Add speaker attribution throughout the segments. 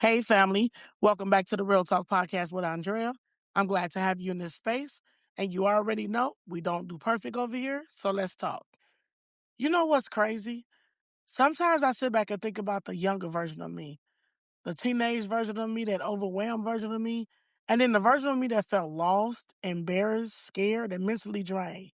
Speaker 1: Hey, family. Welcome back to the Real Talk Podcast with Andrea. I'm glad to have you in this space. And you already know we don't do perfect over here, so let's talk. You know what's crazy? Sometimes I sit back and think about the younger version of me, the teenage version of me, that overwhelmed version of me, and then the version of me that felt lost, embarrassed, scared, and mentally drained.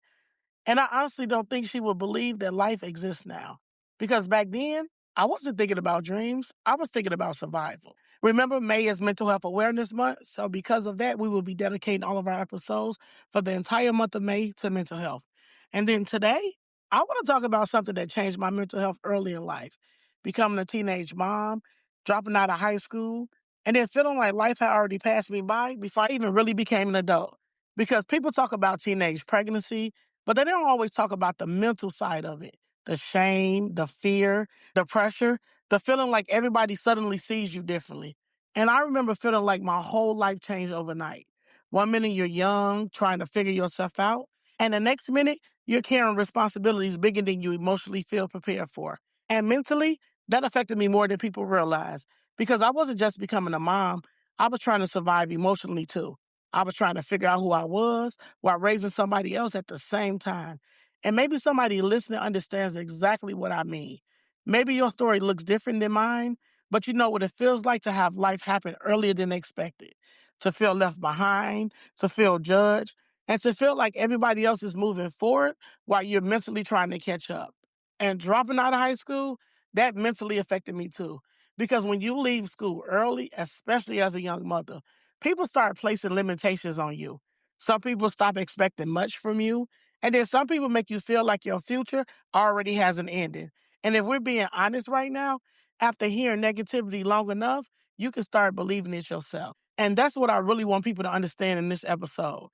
Speaker 1: And I honestly don't think she would believe that life exists now. Because back then, I wasn't thinking about dreams, I was thinking about survival. Remember, May is Mental Health Awareness Month. So, because of that, we will be dedicating all of our episodes for the entire month of May to mental health. And then today, I want to talk about something that changed my mental health early in life, becoming a teenage mom, dropping out of high school, and then feeling like life had already passed me by before I even really became an adult. Because people talk about teenage pregnancy, but they don't always talk about the mental side of it, the shame, the fear, the pressure, the feeling like everybody suddenly sees you differently. And I remember feeling like my whole life changed overnight. One minute you're young, trying to figure yourself out, and the next minute you're carrying responsibilities bigger than you emotionally feel prepared for. And mentally, that affected me more than people realize because I wasn't just becoming a mom, I was trying to survive emotionally too. I was trying to figure out who I was while raising somebody else at the same time. And maybe somebody listening understands exactly what I mean. Maybe your story looks different than mine, but you know what it feels like to have life happen earlier than expected, to feel left behind, to feel judged, and to feel like everybody else is moving forward while you're mentally trying to catch up. And dropping out of high school, that mentally affected me too. Because when you leave school early, especially as a young mother, people start placing limitations on you. Some people stop expecting much from you. And then some people make you feel like your future already has an ending. And if we're being honest right now, after hearing negativity long enough, you can start believing it yourself. And that's what I really want people to understand in this episode.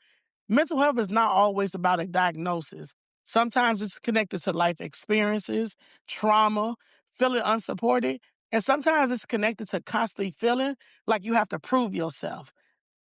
Speaker 1: Mental health is not always about a diagnosis. Sometimes it's connected to life experiences, trauma, feeling unsupported, and sometimes it's connected to constantly feeling like you have to prove yourself.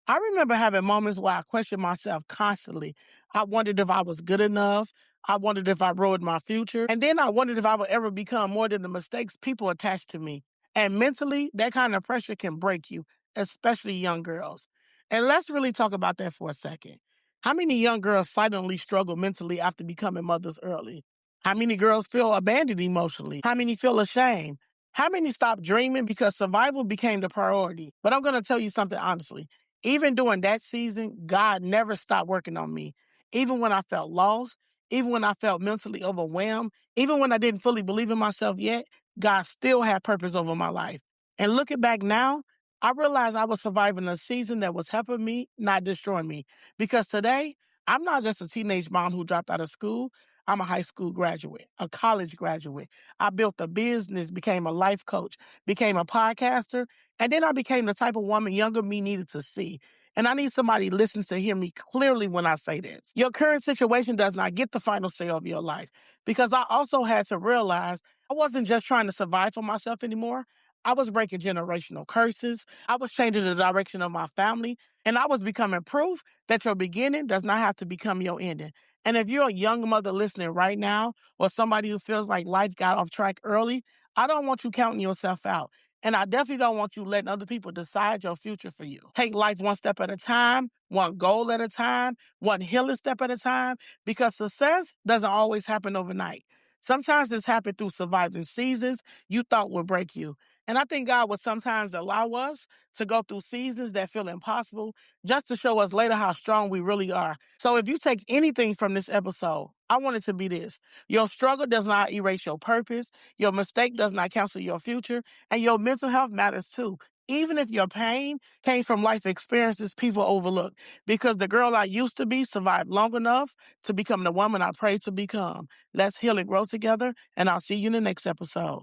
Speaker 1: I remember having moments where I questioned myself constantly. I wondered if I was good enough. I wondered if I ruined my future. And then I wondered if I would ever become more than the mistakes people attached to me. And mentally, that kind of pressure can break you, especially young girls. And let's really talk about that for a second. How many young girls silently struggle mentally after becoming mothers early? How many girls feel abandoned emotionally? How many feel ashamed? How many stop dreaming because survival became the priority? But I'm going to tell you something honestly. Even during that season, God never stopped working on me. Even when I felt lost, even when I felt mentally overwhelmed, even when I didn't fully believe in myself yet, God still had purpose over my life. And looking back now, I realized I was surviving a season that was helping me, not destroying me. Because today, I'm not just a teenage mom who dropped out of school. I'm a high school graduate, a college graduate. I built a business, became a life coach, became a podcaster, and then I became the type of woman younger me needed to see. And I need somebody listening to hear me clearly when I say this. Your current situation does not get the final say of your life because I also had to realize I wasn't just trying to survive for myself anymore. I was breaking generational curses. I was changing the direction of my family. And I was becoming proof that your beginning does not have to become your ending. And if you're a young mother listening right now, or somebody who feels like life got off track early, I don't want you counting yourself out. And I definitely don't want you letting other people decide your future for you. Take life one step at a time, one goal at a time, one healing step at a time, because success doesn't always happen overnight. Sometimes it's happened through surviving seasons you thought would break you. And I think God will sometimes allow us to go through seasons that feel impossible just to show us later how strong we really are. So if you take anything from this episode, I want it to be this. Your struggle does not erase your purpose. Your mistake does not cancel your future. And your mental health matters too. Even if your pain came from life experiences people overlook. Because the girl I used to be survived long enough to become the woman I prayed to become. Let's heal and grow together, and I'll see you in the next episode.